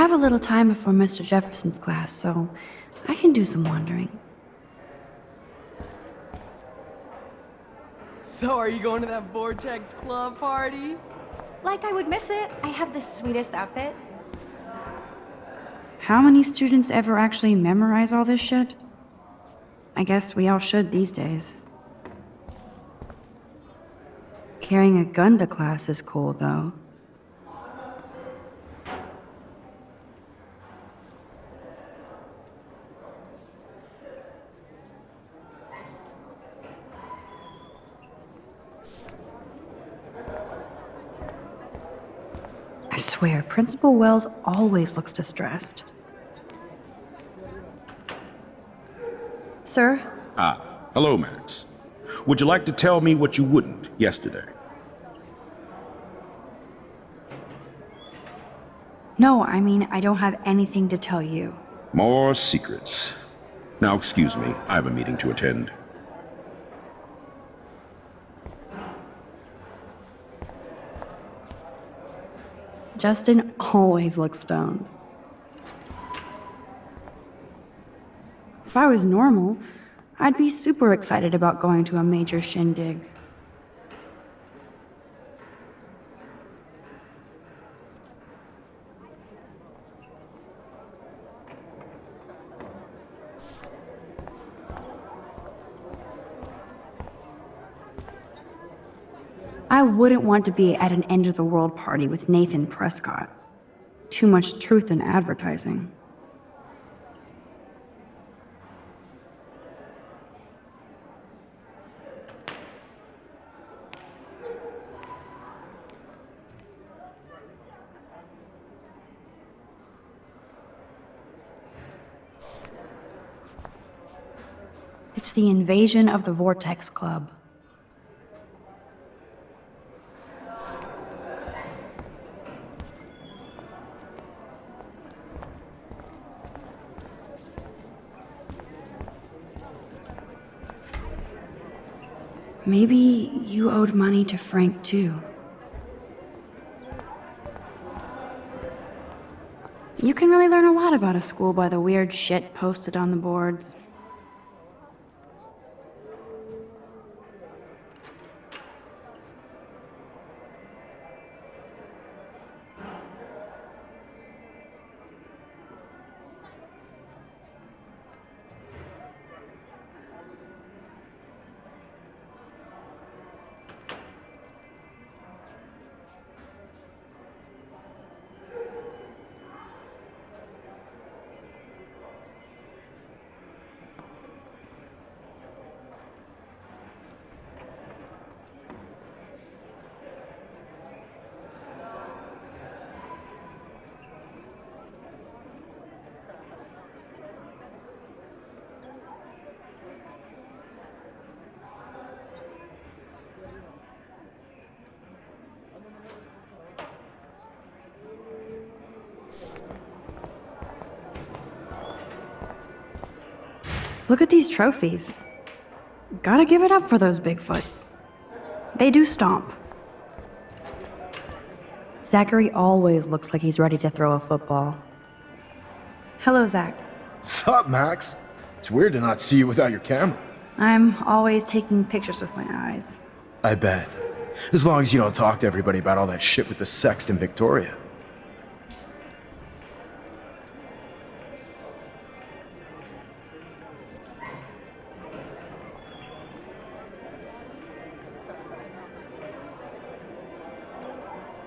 have a little time before Mr. Jefferson's class, so I can do some wandering. So are you going to that Vortex Club party? Like I would miss it. I have the sweetest outfit. How many students ever actually memorize all this shit? I guess we all should these days. Carrying a gun to class is cool, though. I swear, Principal Wells always looks distressed. Sir? Ah, hello, Max. Would you like to tell me what you wouldn't yesterday? No, I mean, I don't have anything to tell you. More secrets. Now, excuse me, I have a meeting to attend. Justin always looks stoned. If I was normal, I'd be super excited about going to a major shindig. I wouldn't want to be at an end-of-the-world party with Nathan Prescott. Too much truth in advertising. It's the invasion of the Vortex Club. Maybe you owed money to Frank, too. You can really learn a lot about a school by the weird shit posted on the boards. Look at these trophies. Gotta give it up for those Bigfoots. They do stomp. Zachary always looks like he's ready to throw a football. Hello, Zach. Sup, Max? It's weird to not see you without your camera. I'm always taking pictures with my eyes. I bet. As long as you don't talk to everybody about all that shit with the sext in Victoria.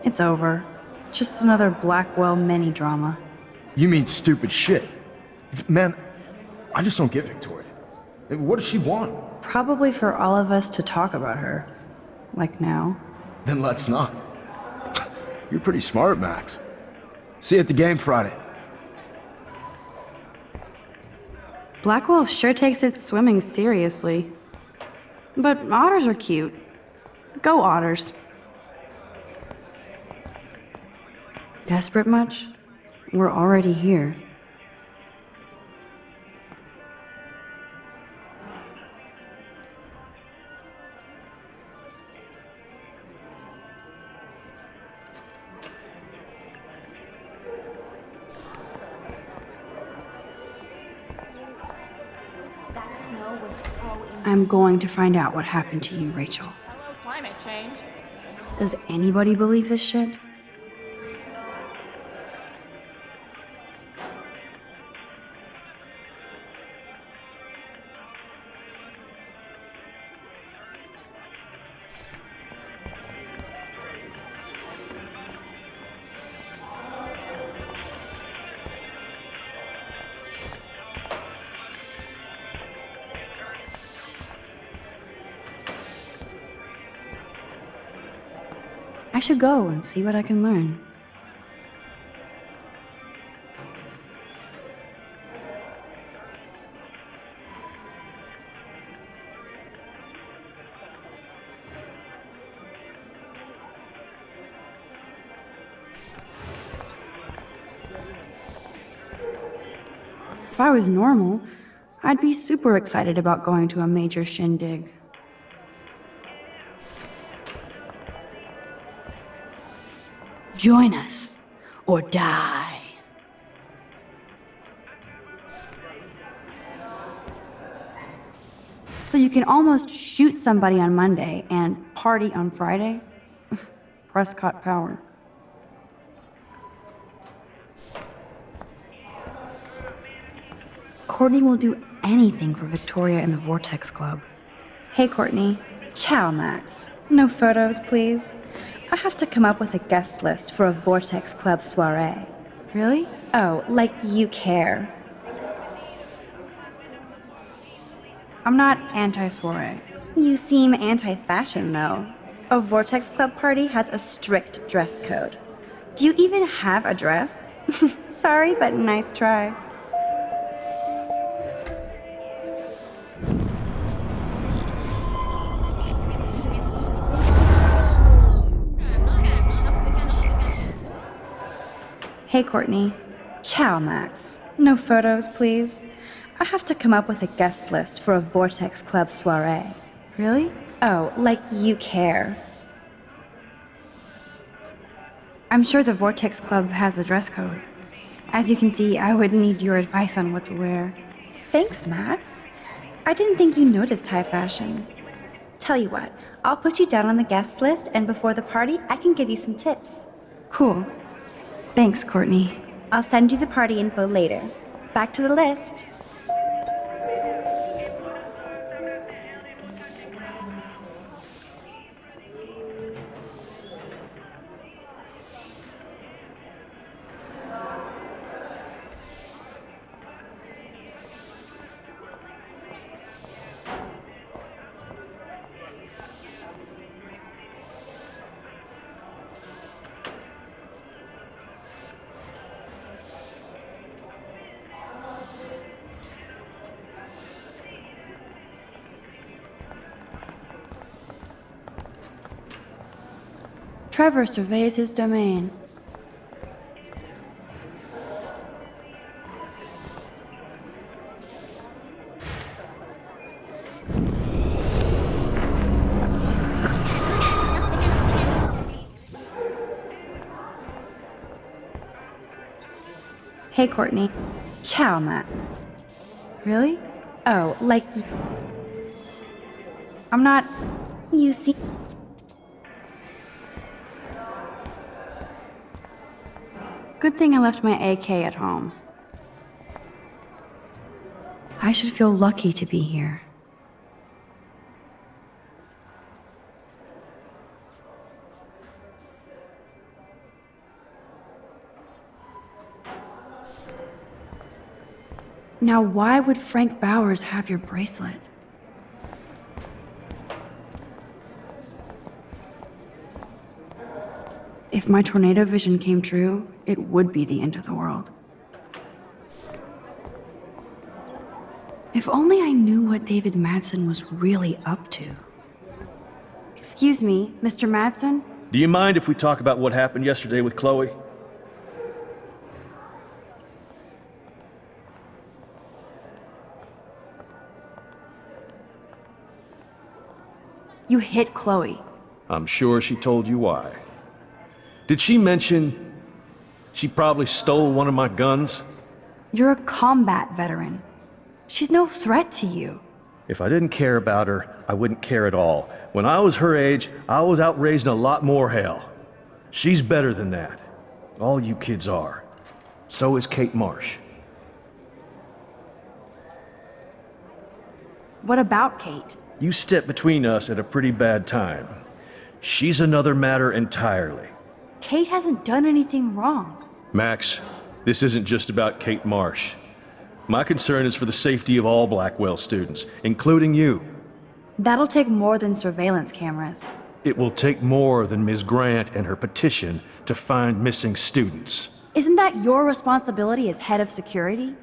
It's over. Just another Blackwell mini-drama. You mean stupid shit. Man, I just don't get Victoria. What does she want? Probably for all of us to talk about her. Like now. Then let's not. You're pretty smart, Max. See you at the game Friday. Blackwell sure takes its swimming seriously. But otters are cute. Go otters. Desperate much? We're already here. I'm going to find out what happened to you, Rachel. Hello, climate change. Does anybody believe this shit? I should go and see what I can learn. If I was normal, I'd be super excited about going to a major shindig. Join us, or die. So you can almost shoot somebody on Monday and party on Friday? Prescott power. Courtney will do anything for Victoria and the Vortex Club. Hey, Courtney. Ciao, Max. No photos, please. I have to come up with a guest list for a Vortex Club soiree. Really? Oh, like you care. I'm not anti-soiree. You seem anti-fashion, though. A Vortex Club party has a strict dress code. Do you even have a dress? Sorry, but nice try. Hey, Courtney. Ciao, Max. No photos, please. I have to come up with a guest list for a Vortex Club soiree. Really? Oh, like you care. I'm sure the Vortex Club has a dress code. As you can see, I would need your advice on what to wear. Thanks, Max. I didn't think you noticed high fashion. Tell you what, I'll put you down on the guest list, and before the party, I can give you some tips. Cool. Thanks, Courtney. I'll send you the party info later. Back to the list. Trevor surveys his domain. Hey, Courtney. Ciao, Matt. Really? Oh, like... I'm not... You see... Good thing I left my AK at home. I should feel lucky to be here. Now, why would Frank Bowers have your bracelet? If my tornado vision came true, it would be the end of the world. If only I knew what David Madsen was really up to. Excuse me, Mr. Madsen? Do you mind if we talk about what happened yesterday with Chloe? You hit Chloe. I'm sure she told you why. Did she mention she probably stole one of my guns? You're a combat veteran. She's no threat to you. If I didn't care about her, I wouldn't care at all. When I was her age, I was out raising a lot more hell. She's better than that. All you kids are. So is Kate Marsh. What about Kate? You stepped between us at a pretty bad time. She's another matter entirely. Kate hasn't done anything wrong. Max, this isn't just about Kate Marsh. My concern is for the safety of all Blackwell students, including you. That'll take more than surveillance cameras. It will take more than Ms. Grant and her petition to find missing students. Isn't that your responsibility as head of security?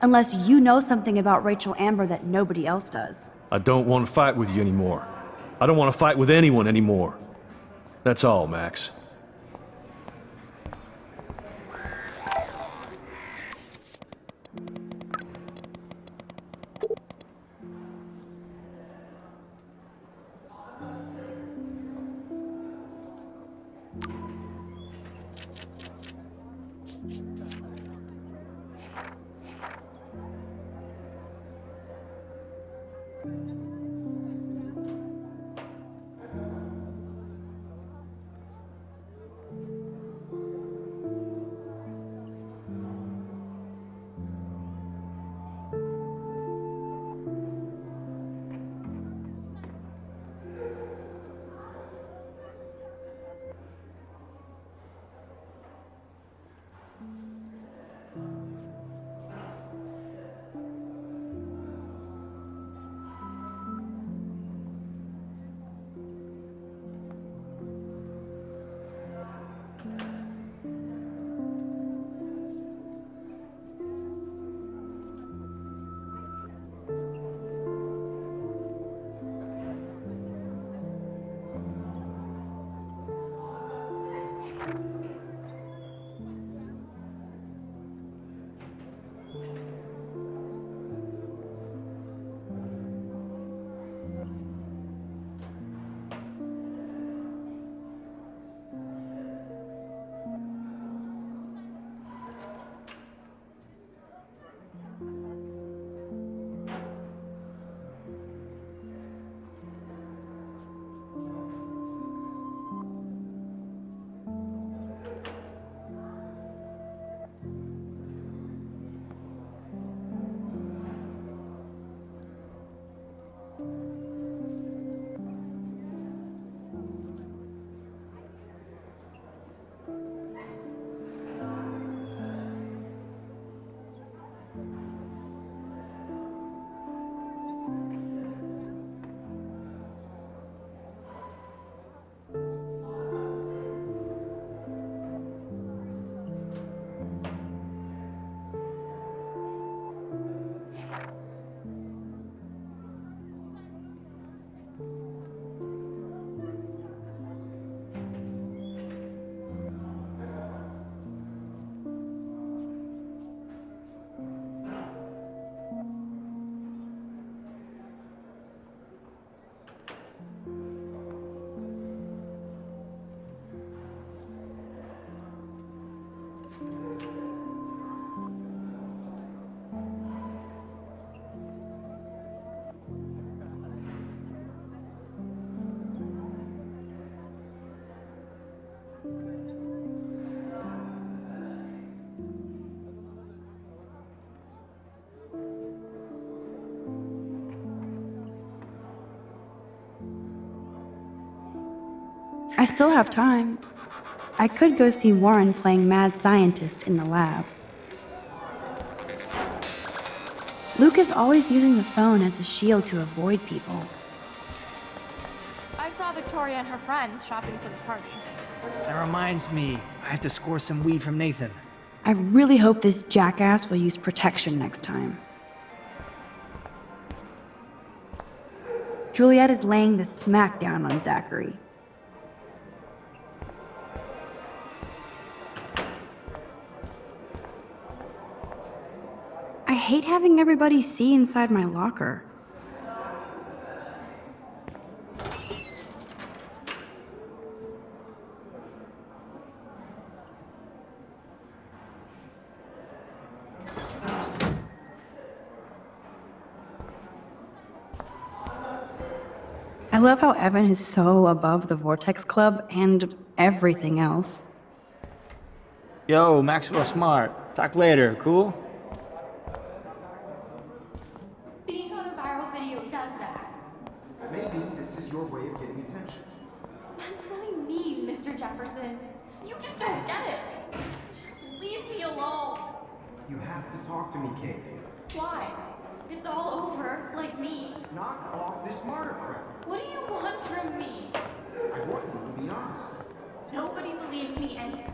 Unless you know something about Rachel Amber that nobody else does. I don't want to fight with you anymore. I don't want to fight with anyone anymore. That's all, Max. I still have time. I could go see Warren playing mad scientist in the lab. Luke is always using the phone as a shield to avoid people. I saw Victoria and her friends shopping for the party. That reminds me, I have to score some weed from Nathan. I really hope this jackass will use protection next time. Juliet is laying the smack down on Zachary. I hate having everybody see inside my locker. love how Evan is so above the Vortex Club and everything else. Yo, Maxwell Smart. Talk later, cool? Being on a viral video does that. Maybe this is your way of getting attention. That's really mean, Mr. Jefferson. You just don't get it. Just leave me alone. You have to talk to me, Kate. Why? It's all over, like me. Knock off this martyr crap. What do you want from me? I want you to be honest. Nobody believes me anyway.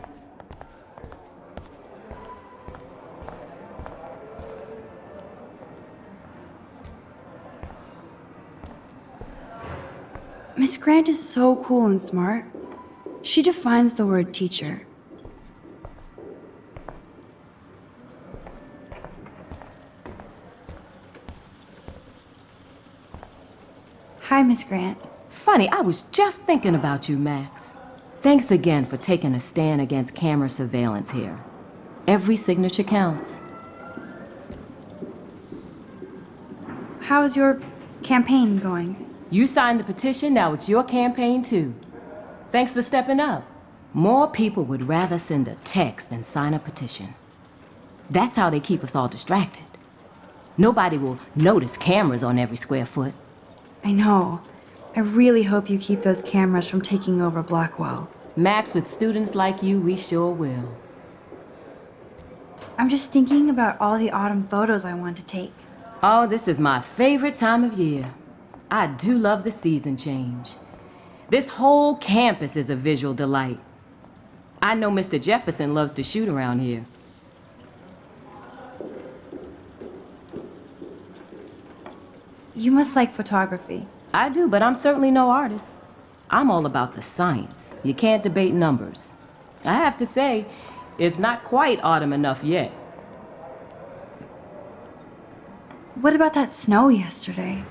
Miss Grant is so cool and smart. She defines the word teacher. Hi, Miss Grant. Funny, I was just thinking about you, Max. Thanks again for taking a stand against camera surveillance here. Every signature counts. How's your campaign going? You signed the petition, now it's your campaign too. Thanks for stepping up. More people would rather send a text than sign a petition. That's how they keep us all distracted. Nobody will notice cameras on every square foot. I know. I really hope you keep those cameras from taking over Blackwell. Max, with students like you, we sure will. I'm just thinking about all the autumn photos I want to take. Oh, this is my favorite time of year. I do love the season change. This whole campus is a visual delight. I know Mr. Jefferson loves to shoot around here. You must like photography. I do, but I'm certainly no artist. I'm all about the science. You can't debate numbers. I have to say, it's not quite autumn enough yet. What about that snow yesterday?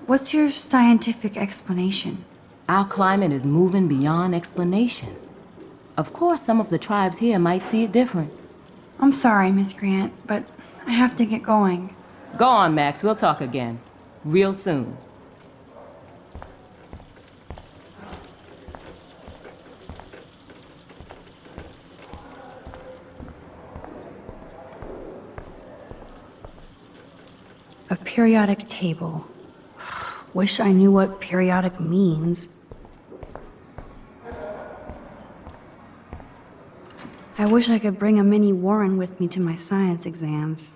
What's your scientific explanation? Our climate is moving beyond explanation. Of course, some of the tribes here might see it different. I'm sorry, Miss Grant, but I have to get going. Go on, Max. We'll talk again. Real soon. A periodic table. Wish I knew what periodic means. I wish I could bring a mini Warren with me to my science exams.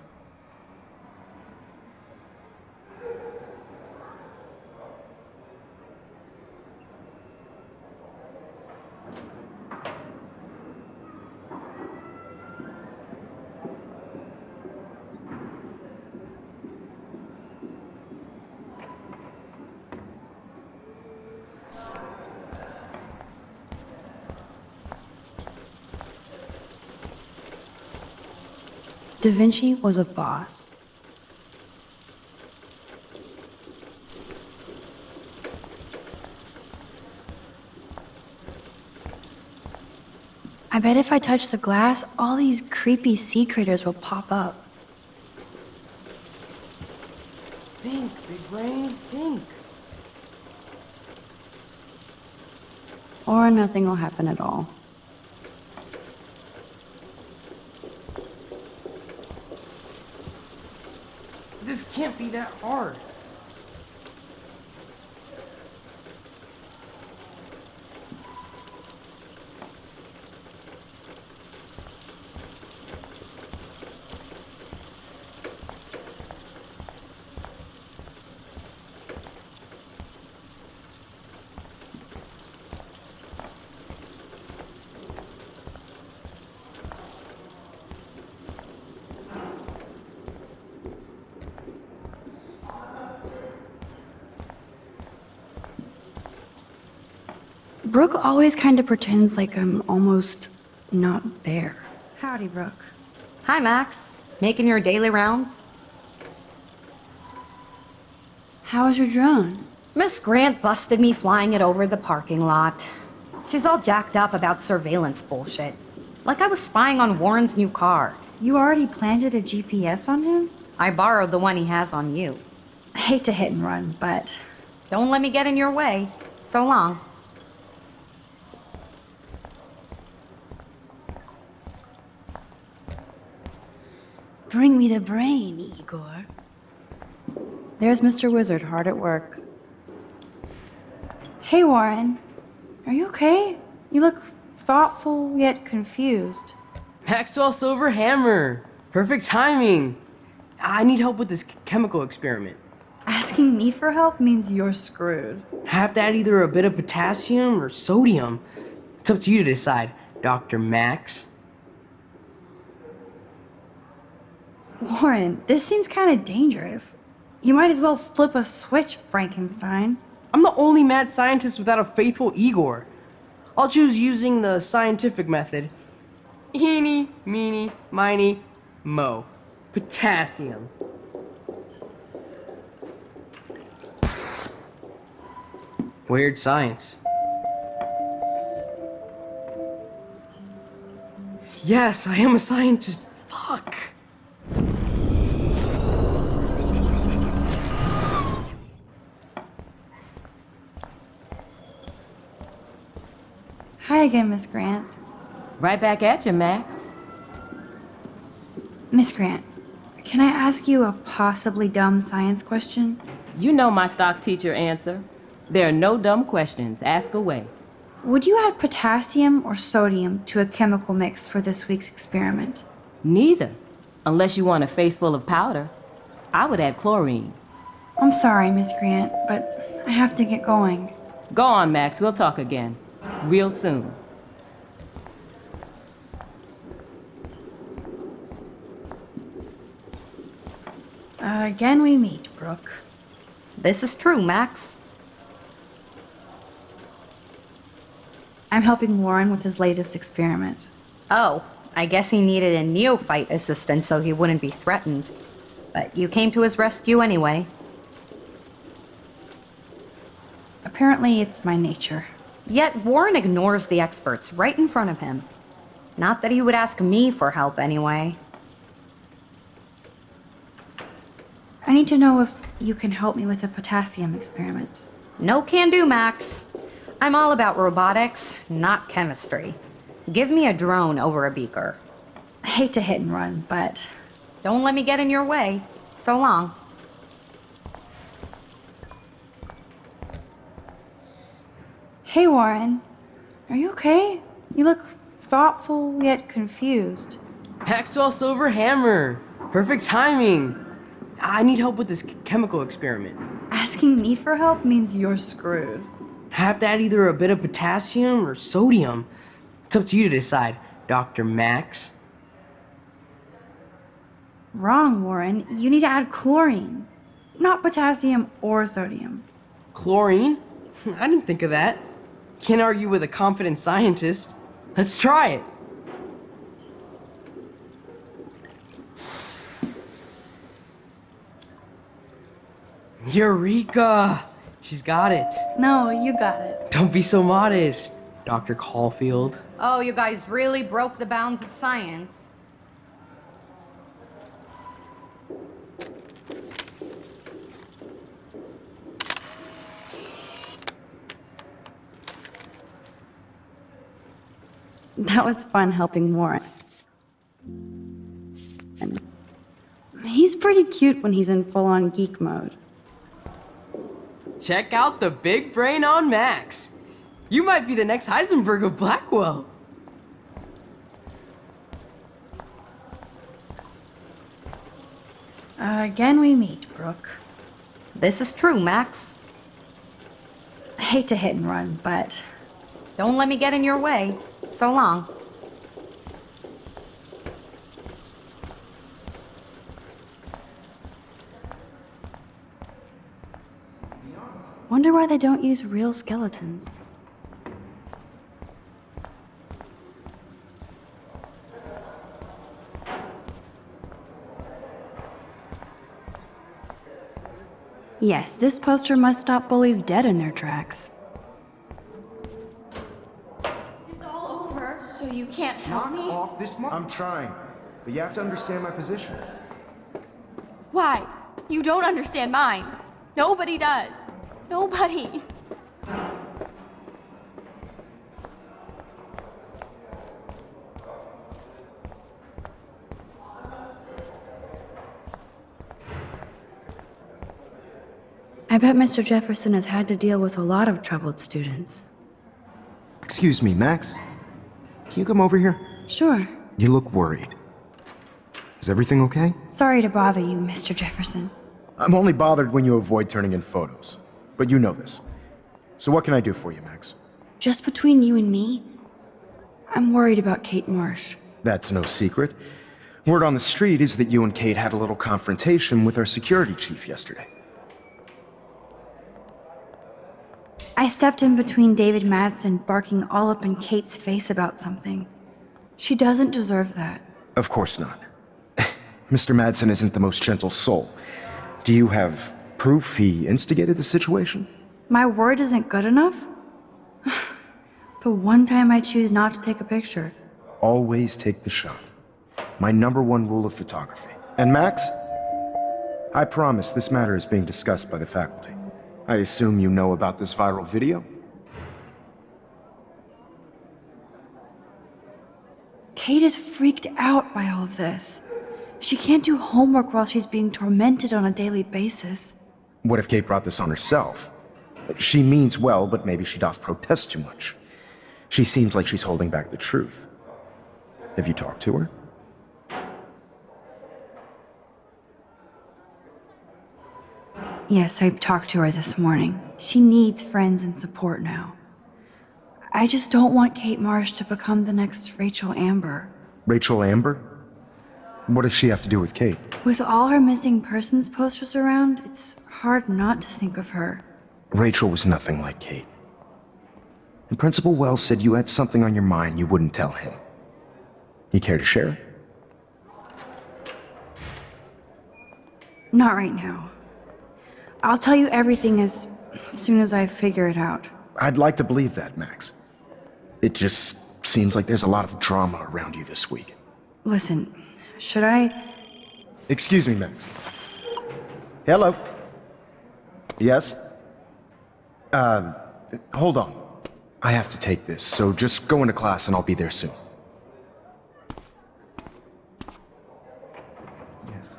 Da Vinci was a boss. I bet if I touch the glass, all these creepy sea critters will pop up. Think, big brain, think. Or nothing will happen at all. This can't be that hard. Brooke always kind of pretends like I'm almost not there. Howdy, Brooke. Hi, Max. Making your daily rounds? How was your drone? Miss Grant busted me flying it over the parking lot. She's all jacked up about surveillance bullshit. Like I was spying on Warren's new car. You already planted a GPS on him? I borrowed the one he has on you. I hate to hit and run, but Don't let me get in your way. So long. Bring me the brain, Igor. There's Mr. Wizard hard at work. Hey, Warren. Are you okay? You look thoughtful yet confused. Maxwell Silver Hammer. Perfect timing. I need help with this chemical experiment. Asking me for help means you're screwed. I have to add either a bit of potassium or sodium. It's up to you to decide, Dr. Max. Warren, this seems kind of dangerous. You might as well flip a switch, Frankenstein. I'm the only mad scientist without a faithful Igor. I'll choose using the scientific method. Eeny, meeny, miny, mo. Potassium. Weird science. Yes, I am a scientist. Fuck. Hi again, Miss Grant. Right back at you, Max. Miss Grant, can I ask you a possibly dumb science question? You know my stock teacher answer. There are no dumb questions. Ask away. Would you add potassium or sodium to a chemical mix for this week's experiment? Neither. Unless you want a face full of powder. I would add chlorine. I'm sorry, Miss Grant, but I have to get going. Go on, Max. We'll talk again. Real soon. Again we meet, Brooke. This is true, Max. I'm helping Warren with his latest experiment. Oh, I guess he needed a neophyte assistant so he wouldn't be threatened. But you came to his rescue anyway. Apparently it's my nature. Yet Warren ignores the experts right in front of him. Not that he would ask me for help anyway. I need to know if you can help me with a potassium experiment. No can do, Max. I'm all about robotics, not chemistry. Give me a drone over a beaker. I hate to hit and run, but Don't let me get in your way. So long. hey, Warren. Are you okay? You look thoughtful yet confused. Maxwell Silver Hammer. Perfect timing. I need help with this chemical experiment. Asking me for help means you're screwed. I have to add either a bit of potassium or sodium. It's up to you to decide, Dr. Max. Wrong, Warren. You need to add chlorine, not potassium or sodium. Chlorine? I didn't think of that. Can't argue with a confident scientist. Let's try it. Eureka! She's got it. No, you got it. Don't be so modest, Dr. Caulfield. Oh, you guys really broke the bounds of science. That was fun helping Warren. And he's pretty cute when he's in full-on geek mode. Check out the big brain on Max. You might be the next Heisenberg of Blackwell. Again we meet, Brooke. This is true, Max. I hate to hit and run, but Don't let me get in your way. So long. wonder why they don't use real skeletons. Yes, this poster must stop bullies dead in their tracks. It's all over, so you can't help me? Off this month. I'm trying, but you have to understand my position. Why? You don't understand mine. Nobody does. Nobody. I bet Mr. Jefferson has had to deal with a lot of troubled students. Excuse me, Max. Can you come over here? Sure. You look worried. Is everything okay? Sorry to bother you, Mr. Jefferson. I'm only bothered when you avoid turning in photos. But you know this. So what can I do for you, Max? Just between you and me, I'm worried about Kate Marsh. That's no secret. Word on the street is that you and Kate had a little confrontation with our security chief yesterday. I stepped in between David Madsen barking all up in Kate's face about something. She doesn't deserve that. Of course not. Mr. Madsen isn't the most gentle soul. Do you have proof he instigated the situation? My word isn't good enough? The one time I choose not to take a picture. Always take the shot. My #1 rule of photography. And Max, I promise this matter is being discussed by the faculty. I assume you know about this viral video? Kate is freaked out by all of this. She can't do homework while she's being tormented on a daily basis. What if Kate brought this on herself? She means well, but maybe she doth protest too much. She seems like she's holding back the truth. Have you talked to her? Yes, I talked to her this morning. She needs friends and support now. I just don't want Kate Marsh to become the next Rachel Amber. Rachel Amber? What does she have to do with Kate? With all her missing persons posters around, it's hard not to think of her. Rachel was nothing like Kate. And Principal Wells said you had something on your mind you wouldn't tell him. You care to share? Not right now. I'll tell you everything as soon as I figure it out. I'd like to believe that, Max. It just seems like there's a lot of drama around you this week. Listen, should I... Excuse me, Max. Hello? Yes? Hold on. I have to take this, so just go into class and I'll be there soon. Yes.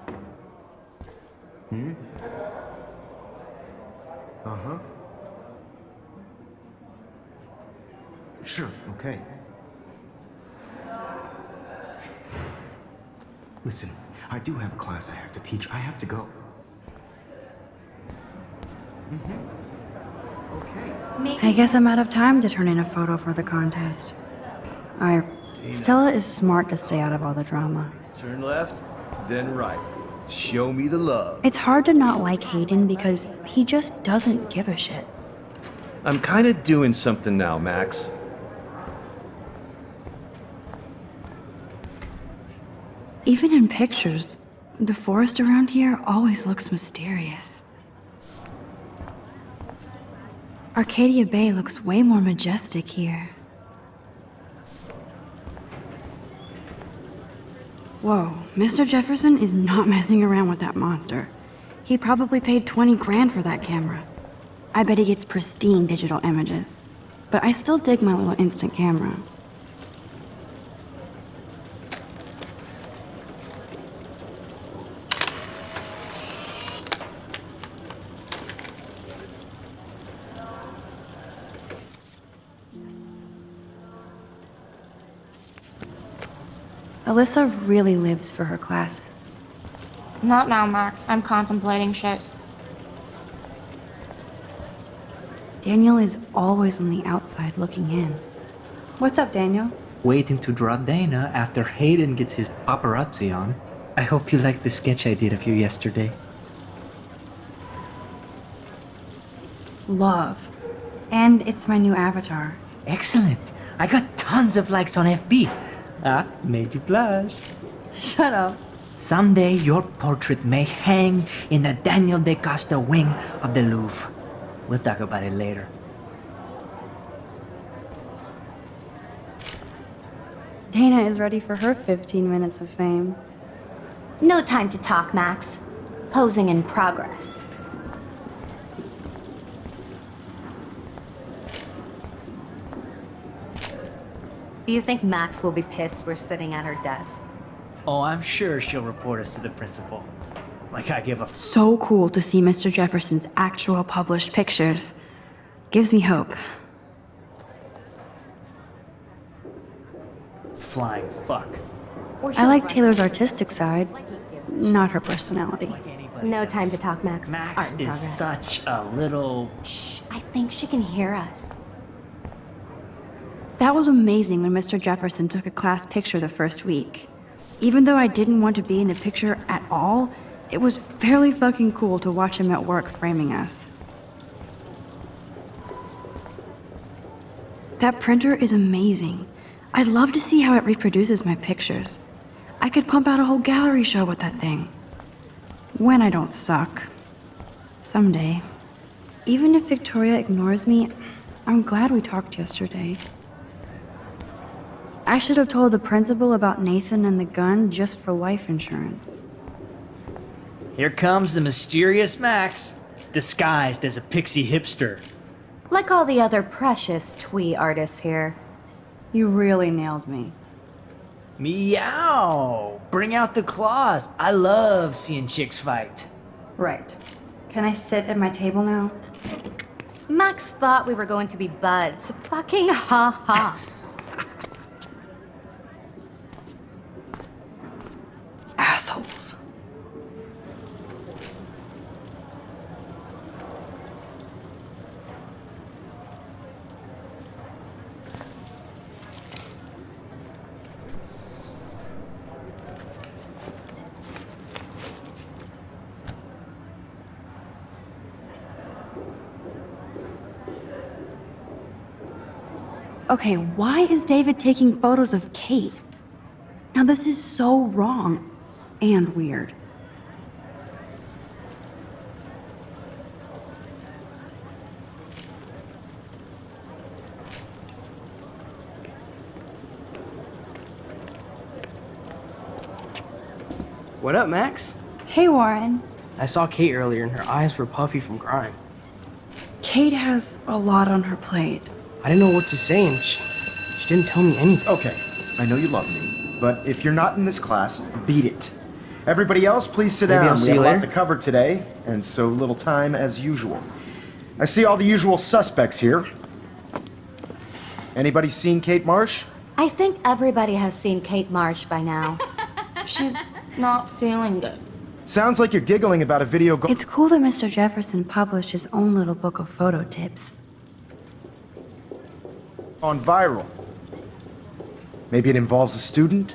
Uh-huh. Sure, okay. Listen, I do have a class I have to teach. I have to go. Okay. I guess I'm out of time to turn in a photo for the contest. Stella is smart to stay out of all the drama. Turn left, then right. Show me the love. It's hard to not like Hayden because he just doesn't give a shit. I'm kind of doing something now, Max. Even in pictures, the forest around here always looks mysterious. Arcadia Bay looks way more majestic here. Whoa, Mr. Jefferson is not messing around with that monster. He probably paid 20 grand for that camera. I bet he gets pristine digital images. But I still dig my little instant camera. Alyssa really lives for her classes. Not now, Max. I'm contemplating shit. Daniel is always on the outside looking in. What's up, Daniel? Waiting to draw Dana after Hayden gets his paparazzi on. I hope you liked the sketch I did of you yesterday. Love. And it's my new avatar. Excellent. I got tons of likes on FB. Made you blush. Shut up. Someday your portrait may hang in the Daniel de Costa wing of the Louvre. We'll talk about it later. Dana is ready for her 15 minutes of fame. No time to talk, Max. Posing in progress. Do you think Max will be pissed we're sitting at her desk? Oh, I'm sure she'll report us to the principal. Like I give a So cool to see Mr. Jefferson's actual published pictures. Gives me hope. flying fuck. I like Taylor's artistic side, not her personality. No time to talk, Max. Max Art in is progress. such a little... Shh, I think she can hear us. That was amazing when Mr. Jefferson took a class picture the first week. Even though I didn't want to be in the picture at all, it was fairly fucking cool to watch him at work framing us. That printer is amazing. I'd love to see how it reproduces my pictures. I could pump out a whole gallery show with that thing. When I don't suck. Someday. Even if Victoria ignores me, I'm glad we talked yesterday. I should have told the principal about Nathan and the gun just for life insurance. Here comes the mysterious Max, disguised as a pixie hipster. Like all the other precious twee artists here. You really nailed me. Meow! Bring out the claws. I love seeing chicks fight. Right. Can I sit at my table now? Max thought we were going to be buds. Fucking ha ha. Assholes. Okay, why is David taking photos of Kate? Now this is so wrong and weird. What up, Max? Hey, Warren. I saw Kate earlier and her eyes were puffy from crying. Kate has a lot on her plate. I didn't know what to say and she didn't tell me anything. Okay, I know you love me, but if you're not in this class, beat it. Everybody else, please sit Maybe down. I'll We see have a you lot later. to cover today, and so little time as usual. I see all the usual suspects here. Anybody seen Kate Marsh? I think everybody has seen Kate Marsh by now. She's not feeling good. Sounds like you're giggling about a video It's cool that Mr. Jefferson published his own little book of photo tips. on viral. Maybe it involves a student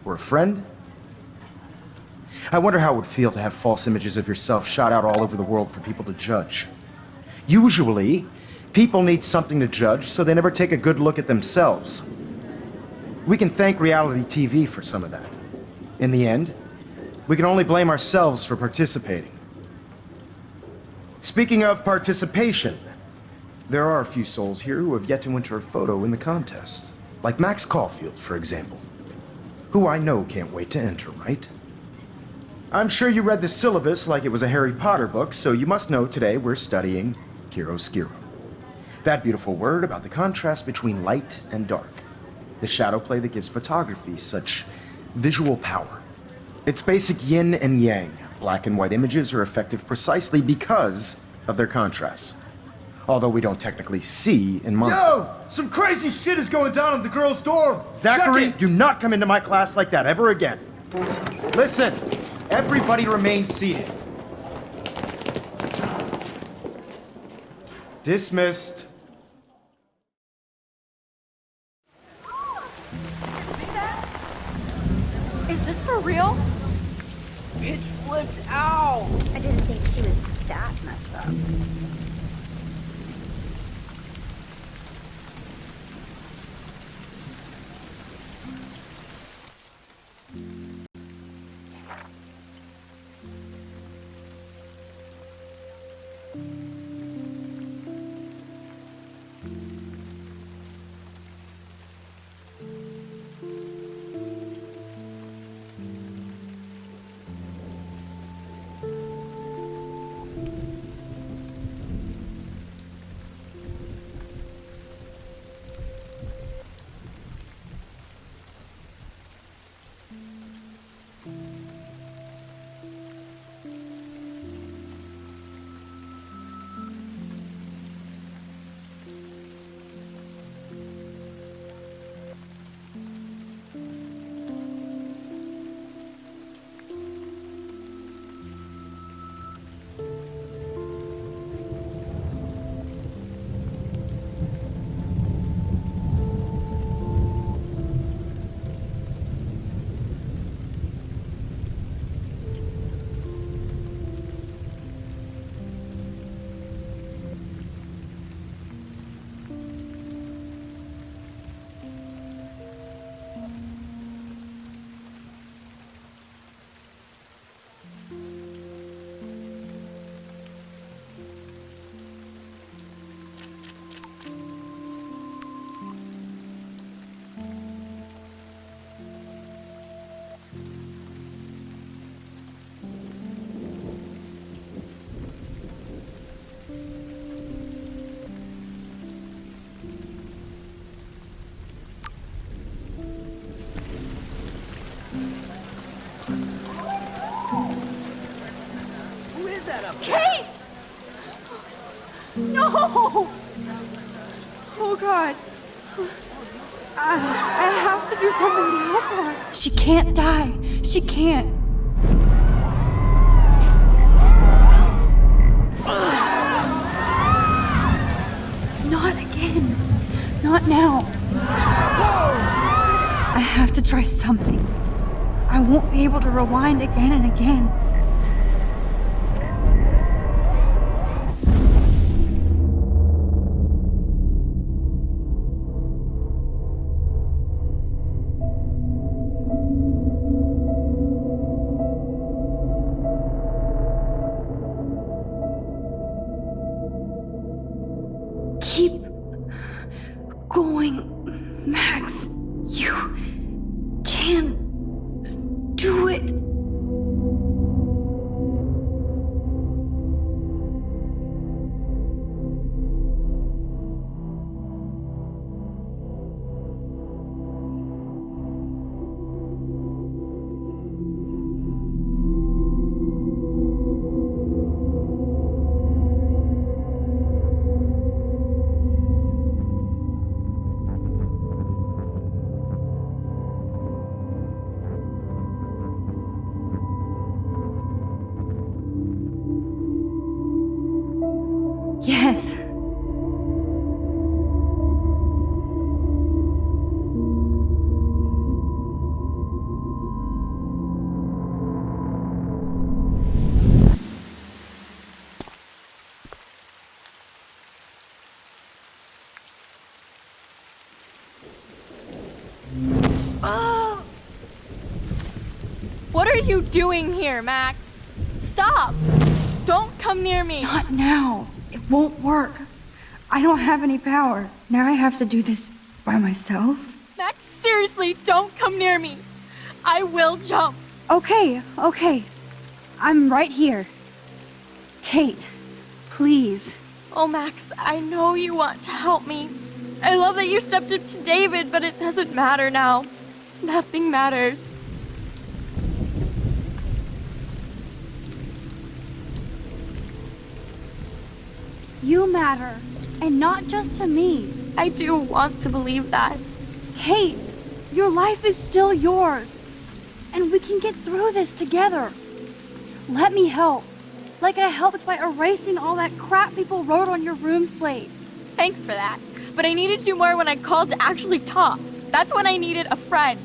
or a friend. I wonder how it would feel to have false images of yourself shot out all over the world for people to judge. Usually, people need something to judge, so they never take a good look at themselves. We can thank reality TV for some of that. In the end, we can only blame ourselves for participating. Speaking of participation, there are a few souls here who have yet to enter a photo in the contest. Like Max Caulfield, for example. Who I know can't wait to enter, right? I'm sure you read the syllabus like it was a Harry Potter book, so you must know today we're studying chiaroscuro. That beautiful word about the contrast between light and dark. The shadow play that gives photography such visual power. It's basic yin and yang. Black and white images are effective precisely because of their contrasts. Although we don't technically see in months. Yo! Some crazy shit is going down in the girls' dorm! Zachary, Check it! do not come into my class like that ever again. Listen, everybody remain seated. Dismissed. Is this for real? Bitch flipped out! I didn't think she was that messed up. Kate! No! Oh God. I have to do something to help her. She can't die. She can't. Not again. Not now. I have to try something. I won't be able to rewind again and again. Keep going, Max. You can do it. Yes. What are you doing here, Max? Stop! Don't come near me! Not now. It won't work. I don't have any power. Now I have to do this by myself. Max, seriously, don't come near me! I will jump! Okay. I'm right here. Kate, please. Oh, Max, I know you want to help me. I love that you stepped up to David, but it doesn't matter now. Nothing matters. You matter, and not just to me. I do want to believe that. Kate, your life is still yours, and we can get through this together. Let me help, like I helped by erasing all that crap people wrote on your room slate. Thanks for that, but I needed you more when I called to actually talk. That's when I needed a friend.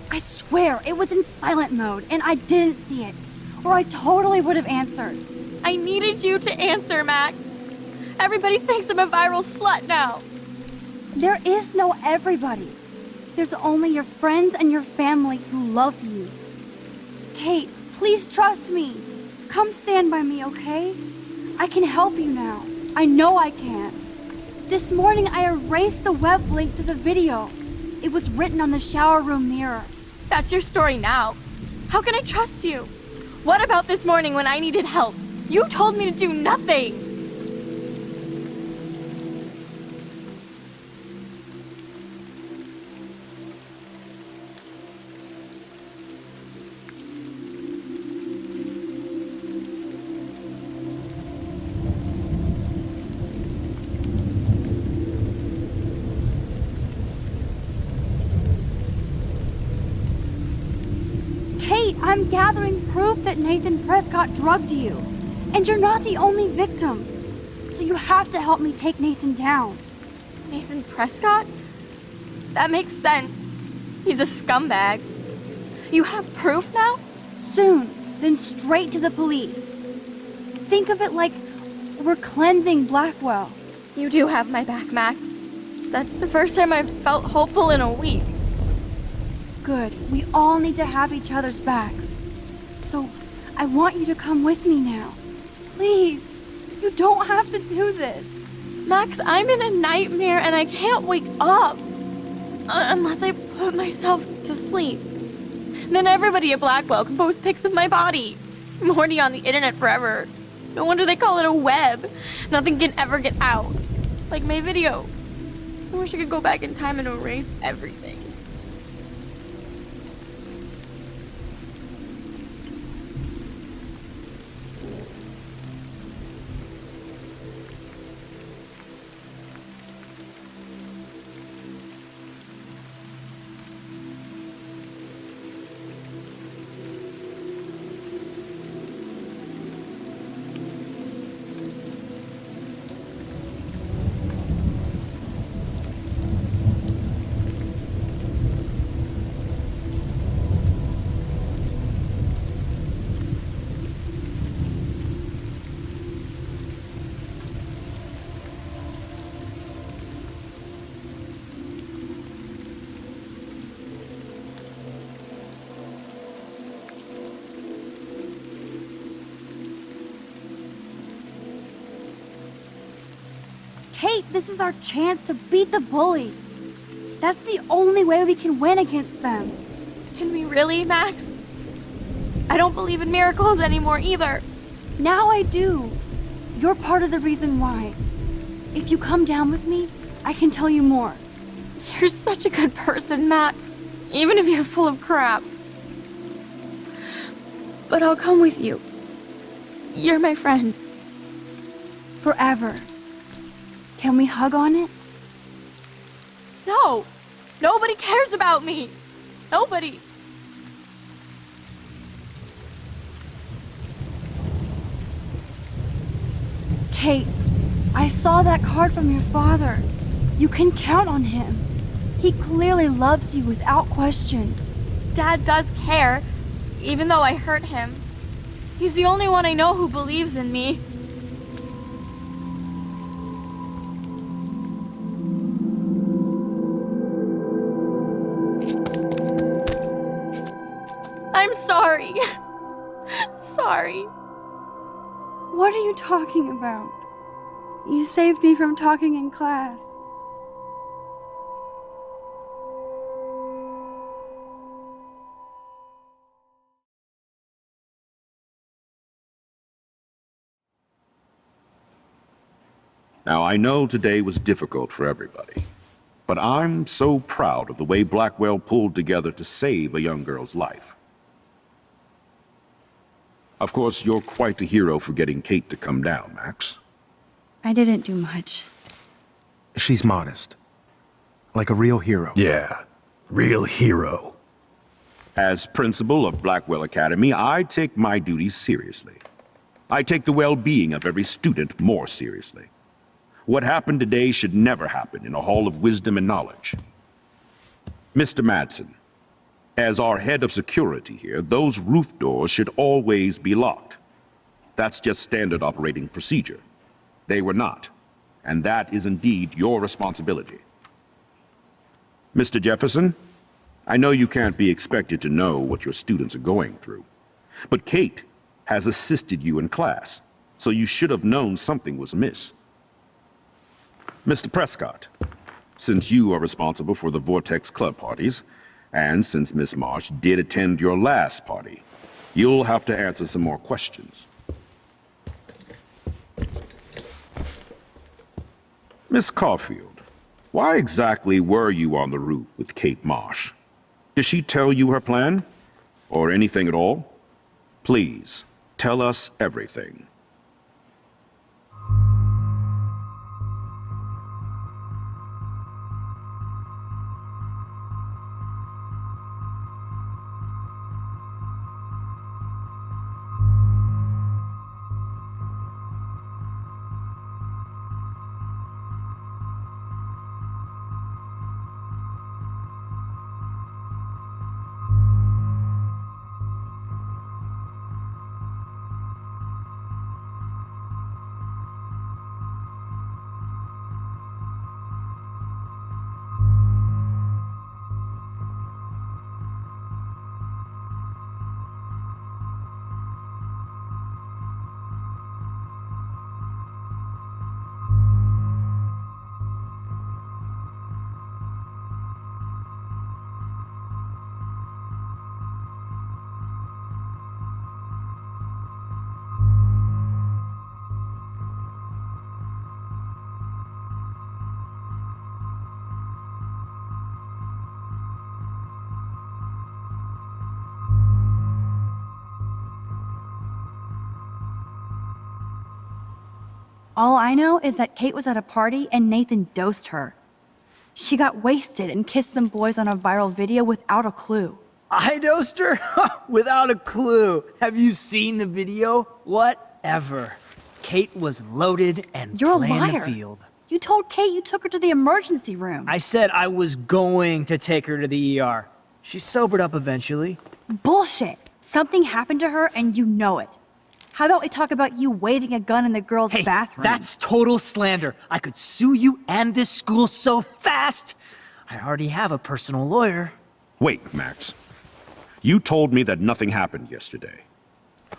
I swear, it was in silent mode, and I didn't see it, or I totally would have answered. I needed you to answer, Max. Everybody thinks I'm a viral slut now. There is no everybody. There's only your friends and your family who love you. Kate, please trust me. Come stand by me, okay? I can help you now. I know I can. This morning I erased the web link to the video. It was written on the shower room mirror. That's your story now. How can I trust you? What about this morning when I needed help? You told me to do nothing. I'm gathering proof that Nathan Prescott drugged you. And you're not the only victim. So you have to help me take Nathan down. Nathan Prescott? That makes sense. He's a scumbag. You have proof now? Soon, then straight to the police. Think of it like we're cleansing Blackwell. You do have my back, Max. That's the first time I've felt hopeful in a week. Good. We all need to have each other's backs. So, I want you to come with me now. Please. You don't have to do this. Max, I'm in a nightmare and I can't wake up. Unless I put myself to sleep. Then everybody at Blackwell can post pics of my body. I'm already on the internet forever. No wonder they call it a web. Nothing can ever get out. Like my video. I wish I could go back in time and erase everything. Kate, this is our chance to beat the bullies. That's the only way we can win against them. Can we really, Max? I don't believe in miracles anymore either. Now I do. You're part of the reason why. If you come down with me, I can tell you more. You're such a good person, Max. Even if you're full of crap. But I'll come with you. You're my friend. Forever. Can we hug on it? No! Nobody cares about me! Nobody! Kate, I saw that card from your father. You can count on him. He clearly loves you without question. Dad does care, even though I hurt him. He's the only one I know who believes in me. I'm sorry. Sorry. What are you talking about? You saved me from talking in class. Now, I know today was difficult for everybody, but I'm so proud of the way Blackwell pulled together to save a young girl's life. Of course, you're quite the hero for getting Kate to come down, Max. I didn't do much. She's modest. Like a real hero. Yeah, real hero. As principal of Blackwell Academy, I take my duties seriously. I take the well-being of every student more seriously. What happened today should never happen in a hall of wisdom and knowledge. Mr. Madsen, as our head of security here, those roof doors should always be locked. That's just standard operating procedure. They were not, and that is indeed your responsibility. Mr. Jefferson, I know you can't be expected to know what your students are going through, but Kate has assisted you in class, so you should have known something was amiss. Mr. Prescott, since you are responsible for the Vortex Club parties, and since Miss Marsh did attend your last party, you'll have to answer some more questions. Miss Caulfield, why exactly were you on the roof with Kate Marsh? Did she tell you her plan? Or anything at all? Please, tell us everything. All I know is that Kate was at a party and Nathan dosed her. She got wasted and kissed some boys on a viral video without a clue. I dosed her? Without a clue. Have you seen the video? Whatever. Kate was loaded and You're a playing liar. the field. You told Kate you took her to the emergency room. I said I was going to take her to the ER. She sobered up eventually. Bullshit. Something happened to her and you know it. How about we talk about you waving a gun in the girls' Hey, bathroom? that's total slander. I could sue you and this school so fast. I already have a personal lawyer. Wait, Max. You told me that nothing happened yesterday.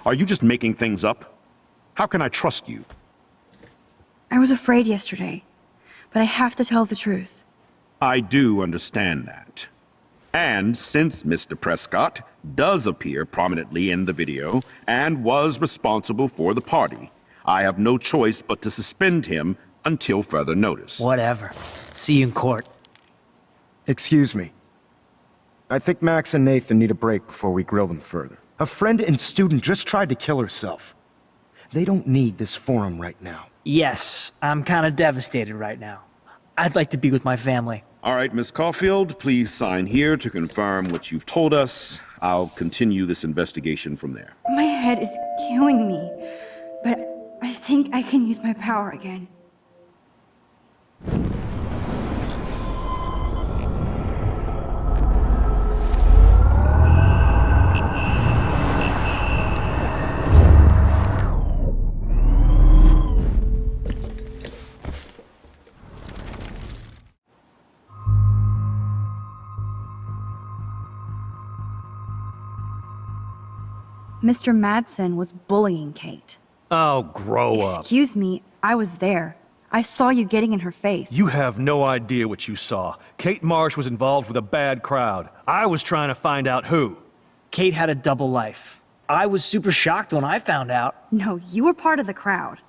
Are you just making things up? How can I trust you? I was afraid yesterday, but I have to tell the truth. I do understand that. And since Mr. Prescott does appear prominently in the video and was responsible for the party, I have no choice but to suspend him until further notice. Whatever. See you in court. Excuse me. I think Max and Nathan need a break before we grill them further. A friend and student just tried to kill herself. They don't need this forum right now. Yes, I'm kind of devastated right now. I'd like to be with my family. All right, Miss Caulfield, please sign here to confirm what you've told us. I'll continue this investigation from there. My head is killing me, but I think I can use my power again. Mr. Madsen was bullying Kate. Oh, grow up. Excuse me, I was there. I saw you getting in her face. You have no idea what you saw. Kate Marsh was involved with a bad crowd. I was trying to find out who. Kate had a double life. I was super shocked when I found out. No, you were part of the crowd.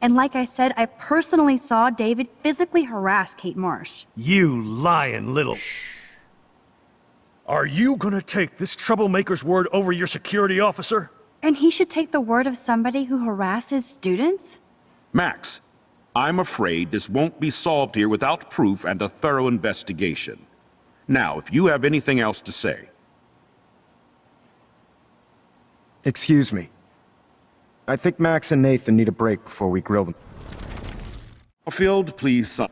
And like I said, I personally saw David physically harass Kate Marsh. You lying little... Shh. Are you gonna take this troublemaker's word over your security officer? And he should take the word of somebody who harasses students? Max, I'm afraid this won't be solved here without proof and a thorough investigation. Now, if you have anything else to say. Excuse me. I think Max and Nathan need a break before we grill them. Field, please sign.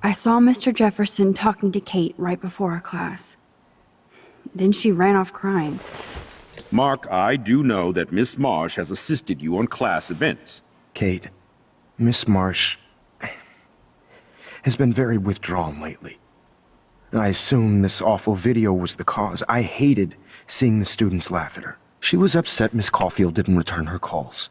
I saw Mr. Jefferson talking to Kate right before our class. Then she ran off crying. Mark, I do know that Miss Marsh has assisted you on class events. Kate, Miss Marsh has been very withdrawn lately. I assume this awful video was the cause. I hated seeing the students laugh at her. She was upset Miss Caulfield didn't return her calls.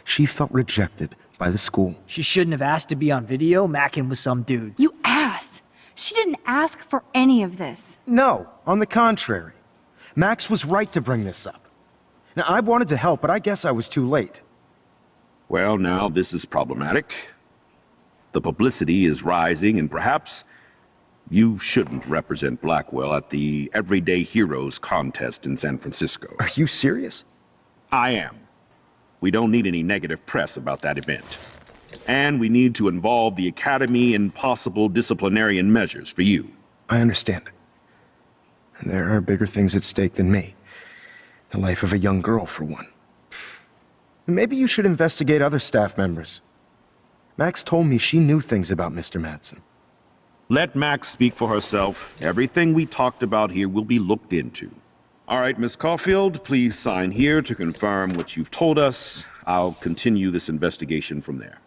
She felt rejected by the school. She shouldn't have asked to be on video macking with some dudes. You ass! She didn't ask for any of this. No, on the contrary. Max was right to bring this up. Now, I wanted to help, but I guess I was too late. Well, now this is problematic. The publicity is rising, and perhaps you shouldn't represent Blackwell at the Everyday Heroes contest in San Francisco. Are you serious? I am. We don't need any negative press about that event. And we need to involve the Academy in possible disciplinarian measures for you. I understand. There are bigger things at stake than me. The life of a young girl, for one. Maybe you should investigate other staff members. Max told me she knew things about Mr. Madsen. Let Max speak for herself. Everything we talked about here will be looked into. All right, Miss Caulfield, please sign here to confirm what you've told us. I'll continue this investigation from there.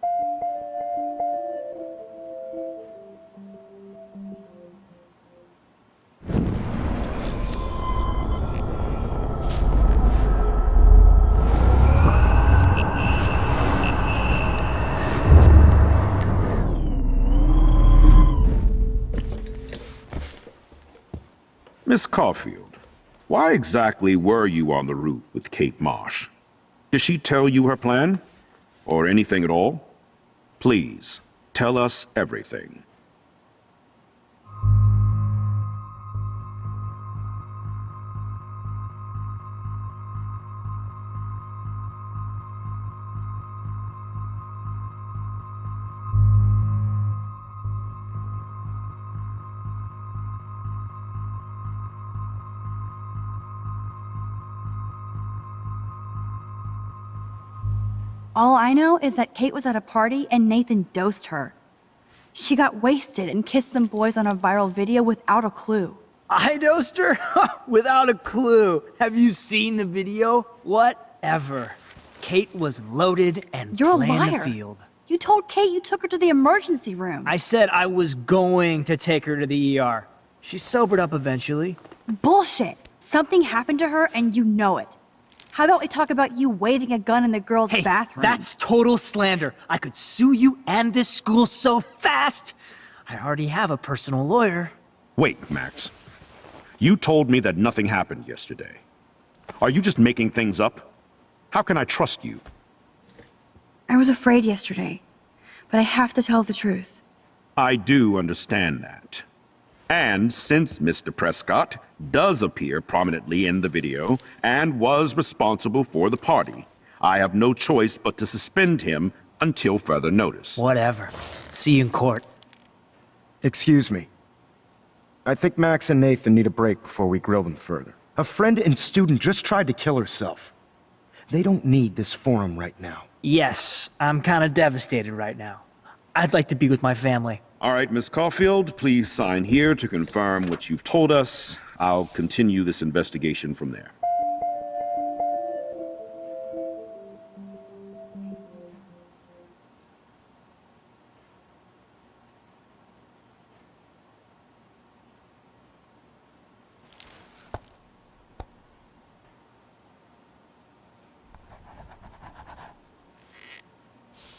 Miss Caulfield, Why exactly were you on the roof with Kate Marsh? Did she tell you her plan? Or anything at all? Please, tell us everything. All I know is that Kate was at a party and Nathan dosed her. She got wasted and kissed some boys on a viral video without a clue. I dosed her? Without a clue. Have you seen the video? Whatever. Kate was loaded and You're a playing liar. the field. You told Kate you took her to the emergency room. I said I was going to take her to the ER. She sobered up eventually. Bullshit. Something happened to her and you know it. How about we talk about you waving a gun in the girls' Hey, bathroom? that's total slander. I could sue you and this school so fast. I already have a personal lawyer. Wait, Max. You told me that nothing happened yesterday. Are you just making things up? How can I trust you? I was afraid yesterday, but I have to tell the truth. I do understand that. And since Mr. Prescott does appear prominently in the video and was responsible for the party, I have no choice but to suspend him until further notice. Whatever. See you in court. Excuse me. I think Max and Nathan need a break before we grill them further. A friend and student just tried to kill herself. They don't need this forum right now. Yes, I'm kind of devastated right now. I'd like to be with my family. All right, Miss Caulfield, please sign here to confirm what you've told us. I'll continue this investigation from there.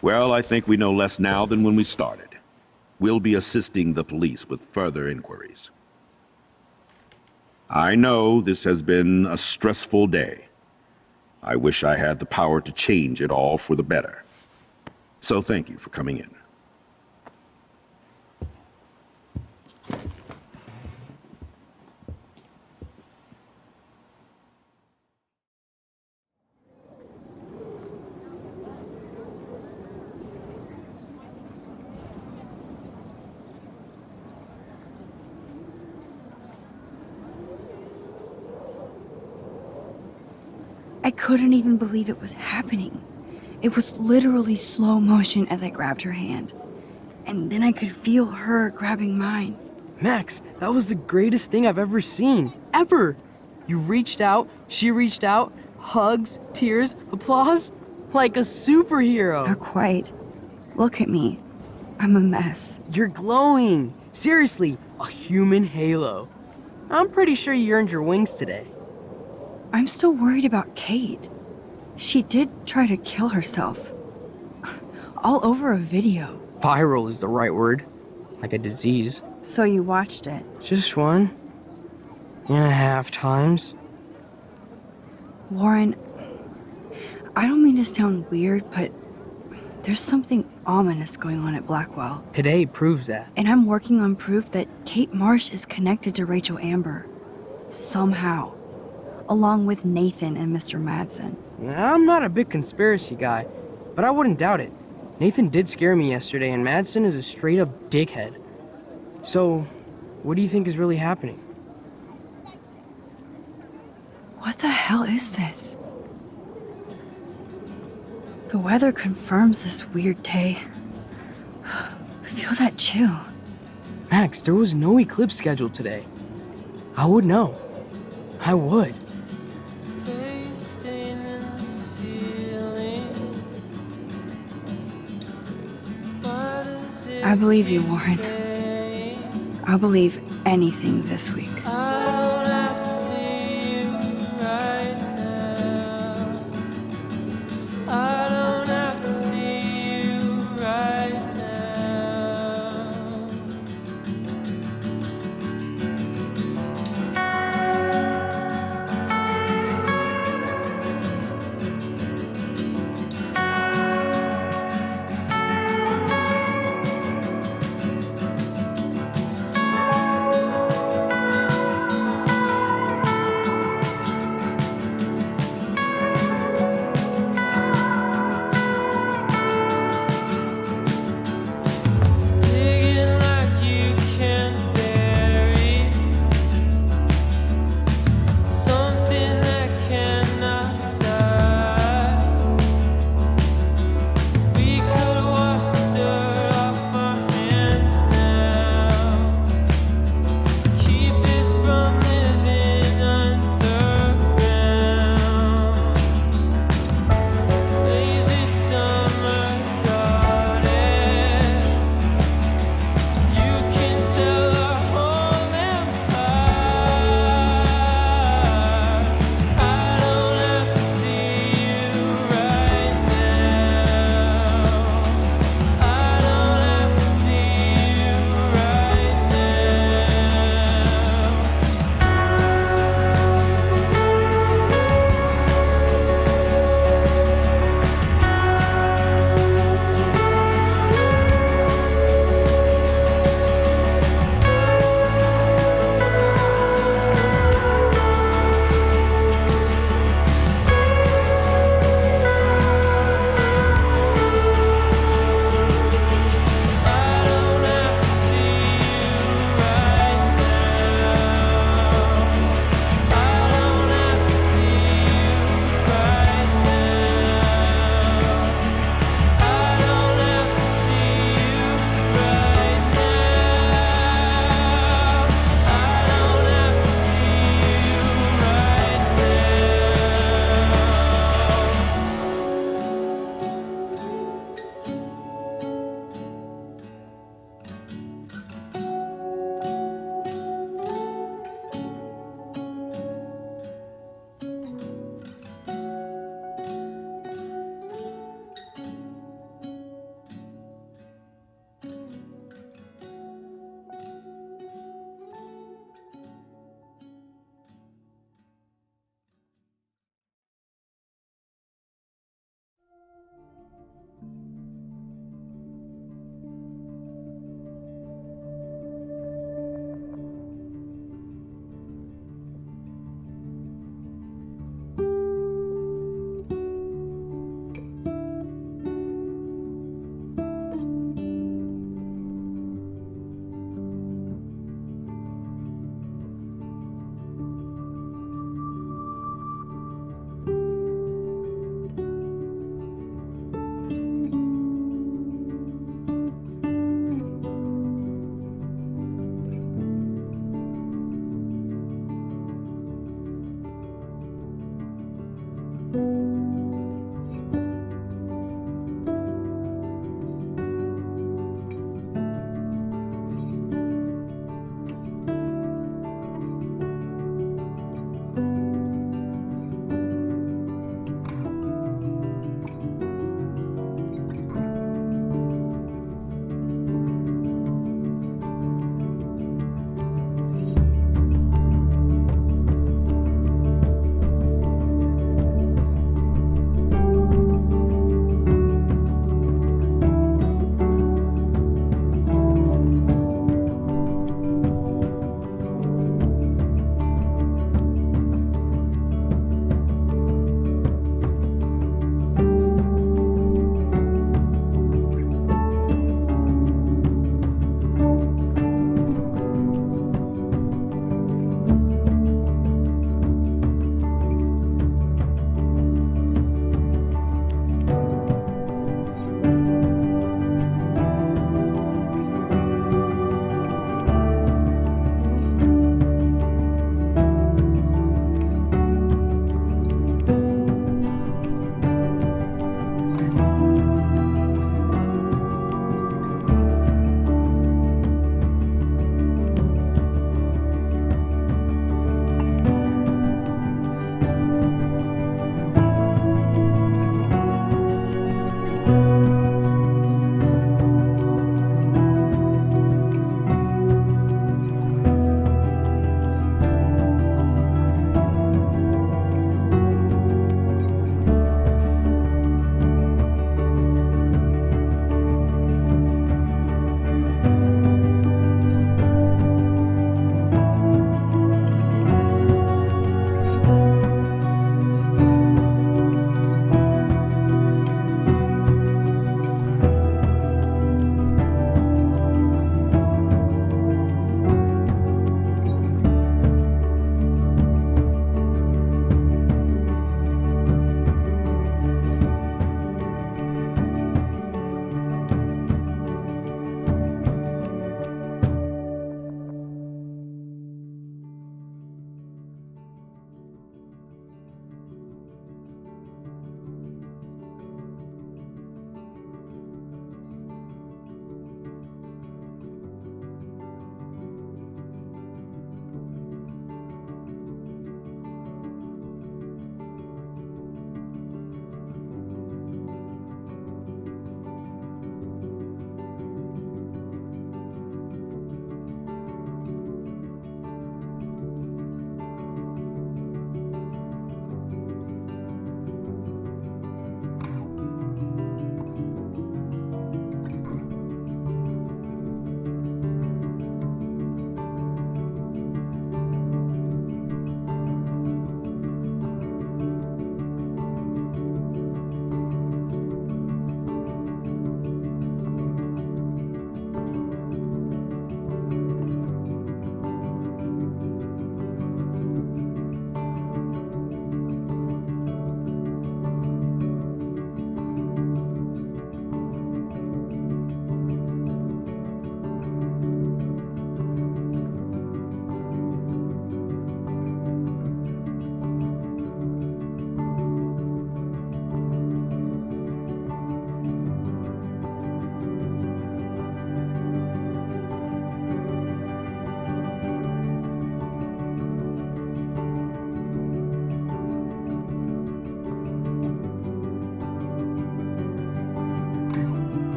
Well, I think we know less now than when we started. We'll be assisting the police with further inquiries. I know this has been a stressful day. I wish I had the power to change it all for the better. So thank you for coming in. I couldn't even believe it was happening. It was literally slow motion as I grabbed her hand. And then I could feel her grabbing mine. Max, that was the greatest thing I've ever seen. Ever! You reached out, she reached out, hugs, tears, applause. Like a superhero. Not quite. Look at me. I'm a mess. You're glowing. Seriously, a human halo. I'm pretty sure you earned your wings today. I'm still worried about Kate. She did try to kill herself. All over a video. Viral is the right word. Like a disease. So you watched it? Just 1.5 times. Warren, I don't mean to sound weird, but there's something ominous going on at Blackwell. Today proves that. And I'm working on proof that Kate Marsh is connected to Rachel Amber. Somehow. Along with Nathan and Mr. Madsen. I'm not a big conspiracy guy, but I wouldn't doubt it. Nathan did scare me yesterday, and Madsen is a straight-up dickhead. So, what do you think is really happening? What the hell is this? The weather confirms this weird day. Feel that chill. Max, there was no eclipse scheduled today. I would know. I would. I believe you, Warren. I'll believe anything this week.